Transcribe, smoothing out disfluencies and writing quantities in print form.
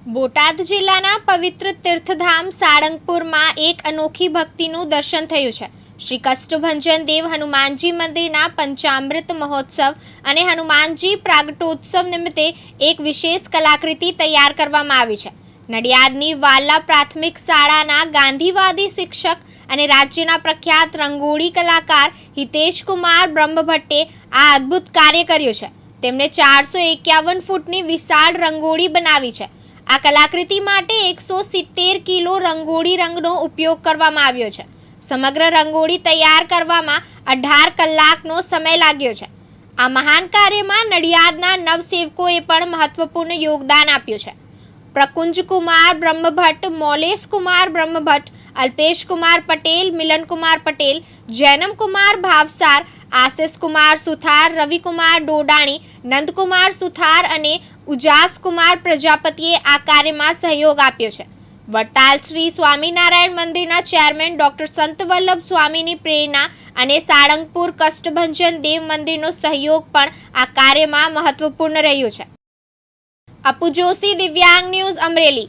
બોટાદ જિલ્લાના પવિત્ર તીર્થધામ સાળંગપુરમાં એક અનોખી ભક્તિનું દર્શન થયું છે। શ્રી કષ્ટભંજન દેવ હનુમાનજી મંદિરના પંચામૃત મહોત્સવ અને હનુમાનજી પ્રાગટ્યોત્સવ નિમિત્તે એક વિશેષ કલાકૃતિ તૈયાર કરવામાં આવી છે। નડિયાદની વાલા પ્રાથમિક શાળાના ગાંધીવાદી શિક્ષક અને રાજ્યના પ્રખ્યાત રંગોળી કલાકાર હિતેશકુમાર બ્રહ્મભટ્ટે આ અદ્ભુત કાર્ય કર્યું છે। તેમણે 451 ફૂટની વિશાળ રંગોળી બનાવી છે। આ કલાકૃતિ માટે 170 કિલો રંગોળી રંગનો ઉપયોગ કરવામાં આવ્યો છે। સમગ્ર રંગોળી તૈયાર કરવામાં 18 કલાકનો સમય લાગ્યો છે। આ મહાન કાર્યમાં નડિયાદના નવસેવકોએ પણ મહત્વપૂર્ણ યોગદાન આપ્યું છે। પ્રકુંજકુમાર બ્રહ્મભટ્ટ, મોલેશકુમાર બ્રહ્મભટ્ટ, અલ્પેશકુમાર પટેલ, મિલનકુમાર પટેલ, જૈનમકુમાર ભાવસાર, આશિષકુમાર સુથાર, રવિકુમાર ડોડાણી, નંદકુમાર સુથાર અને ઉજાસકુમાર પ્રજાપતિએ આ કાર્યમાં સહયોગ આપ્યો છે। વડતાલ શ્રી સ્વામિનારાયણ મંદિરના ચેરમેન ડોક્ટર સંતવલ્લભ સ્વામીની પ્રેરણા અને સાળંગપુર કષ્ટભંજન દેવ મંદિરનો સહયોગ પણ આ કાર્યમાં મહત્વપૂર્ણ રહ્યું છે। અપુ જોશી, દિવ્યાંગ ન્યૂઝ, અમરેલી।